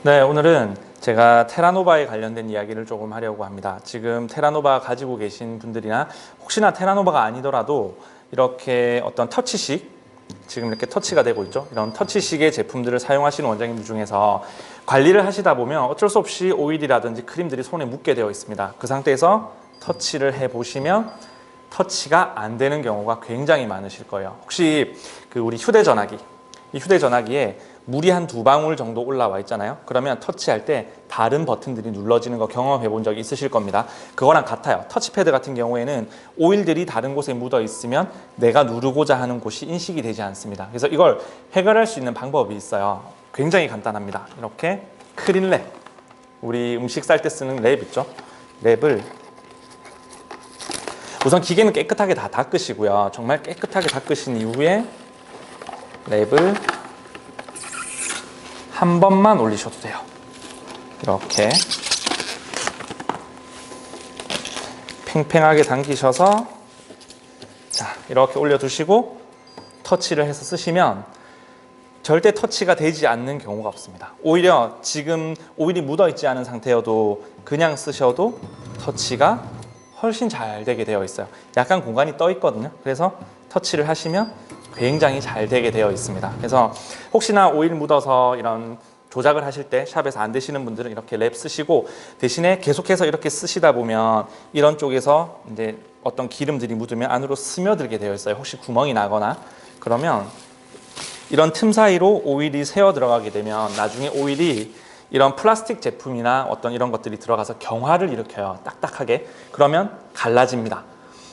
네, 오늘은 제가 테라노바에 관련된 이야기를 조금 하려고 합니다. 지금 테라노바 가지고 계신 분들이나 혹시나 테라노바가 아니더라도 이렇게 어떤 터치식, 지금 이렇게 터치가 되고 있죠. 이런 터치식의 제품들을 사용하시는 원장님들 중에서 관리를 하시다 보면 어쩔 수 없이 오일이라든지 크림들이 손에 묻게 되어 있습니다. 그 상태에서 터치를 해보시면 터치가 안 되는 경우가 굉장히 많으실 거예요. 혹시 우리 휴대전화기, 이 휴대전화기에 물이 한 2방울 정도 올라와 있잖아요. 그러면 터치할 때 다른 버튼들이 눌러지는 거 경험해 본 적이 있으실 겁니다. 그거랑 같아요. 터치패드 같은 경우에는 오일들이 다른 곳에 묻어 있으면 내가 누르고자 하는 곳이 인식이 되지 않습니다. 그래서 이걸 해결할 수 있는 방법이 있어요. 굉장히 간단합니다. 이렇게 크린랩, 우리 음식 쌀 때 쓰는 랩 있죠? 랩을 우선 기계는 깨끗하게 다 닦으시고요. 정말 깨끗하게 닦으신 이후에 랩을 한 번만 올리셔도 돼요. 이렇게 팽팽하게 당기셔서 자, 이렇게 올려두시고 터치를 해서 쓰시면 절대 터치가 되지 않는 경우가 없습니다. 오히려 지금 오일이 묻어있지 않은 상태여도 그냥 쓰셔도 터치가 훨씬 잘 되게 되어 있어요. 약간 공간이 떠 있거든요. 그래서 터치를 하시면 굉장히 잘 되게 되어 있습니다. 그래서 혹시나 오일 묻어서 이런 조작을 하실 때 샵에서 안 되시는 분들은 이렇게 랩 쓰시고 대신에 계속해서 이렇게 쓰시다 보면 이런 쪽에서 이제 어떤 기름들이 묻으면 안으로 스며들게 되어 있어요. 혹시 구멍이 나거나 그러면 이런 틈 사이로 오일이 새어 들어가게 되면 나중에 오일이 이런 플라스틱 제품이나 어떤 이런 것들이 들어가서 경화를 일으켜요. 딱딱하게. 그러면 갈라집니다.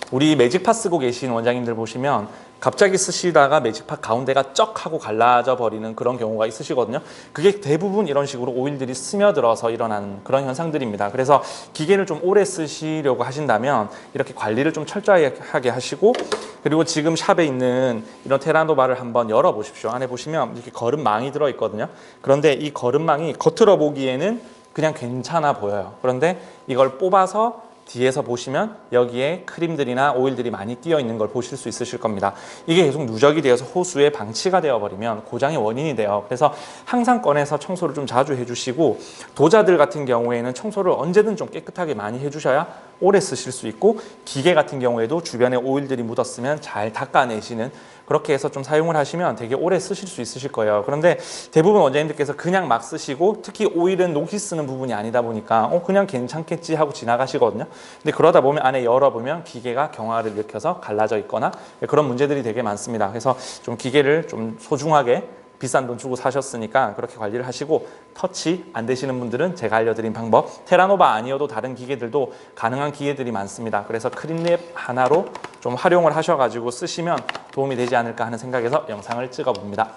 우리 매직팟 쓰고 계신 원장님들 보시면 갑자기 쓰시다가 매직팟 가운데가 쩍 하고 갈라져 버리는 그런 경우가 있으시거든요. 그게 대부분 이런 식으로 오일들이 스며들어서 일어나는 그런 현상들입니다. 그래서 기계를 좀 오래 쓰시려고 하신다면 이렇게 관리를 좀 철저하게 하시고, 그리고 지금 샵에 있는 이런 테라노바를 한번 열어보십시오. 안에 보시면 이렇게 거름망이 들어있거든요. 그런데 이 거름망이 겉으로 보기에는 그냥 괜찮아 보여요. 그런데 이걸 뽑아서 뒤에서 보시면 여기에 크림들이나 오일들이 많이 끼어 있는 걸 보실 수 있으실 겁니다. 이게 계속 누적이 되어서 호수에 방치가 되어버리면 고장의 원인이 돼요. 그래서 항상 꺼내서 청소를 좀 자주 해주시고, 도자들 같은 경우에는 청소를 언제든 좀 깨끗하게 많이 해주셔야 오래 쓰실 수 있고, 기계 같은 경우에도 주변에 오일들이 묻었으면 잘 닦아내시는, 그렇게 해서 좀 사용을 하시면 되게 오래 쓰실 수 있으실 거예요. 그런데 대부분 원장님들께서 그냥 막 쓰시고, 특히 오일은 녹이 쓰는 부분이 아니다 보니까 그냥 괜찮겠지 하고 지나가시거든요. 근데 그러다 보면 안에 열어보면 기계가 경화를 일으켜서 갈라져 있거나 그런 문제들이 되게 많습니다. 그래서 좀 기계를 좀 소중하게 비싼 돈 주고 사셨으니까 그렇게 관리를 하시고, 터치 안 되시는 분들은 제가 알려드린 방법, 테라노바 아니어도 다른 기계들도 가능한 기계들이 많습니다. 그래서 크린랩 하나로 좀 활용을 하셔가지고 쓰시면 도움이 되지 않을까 하는 생각에서 영상을 찍어 봅니다.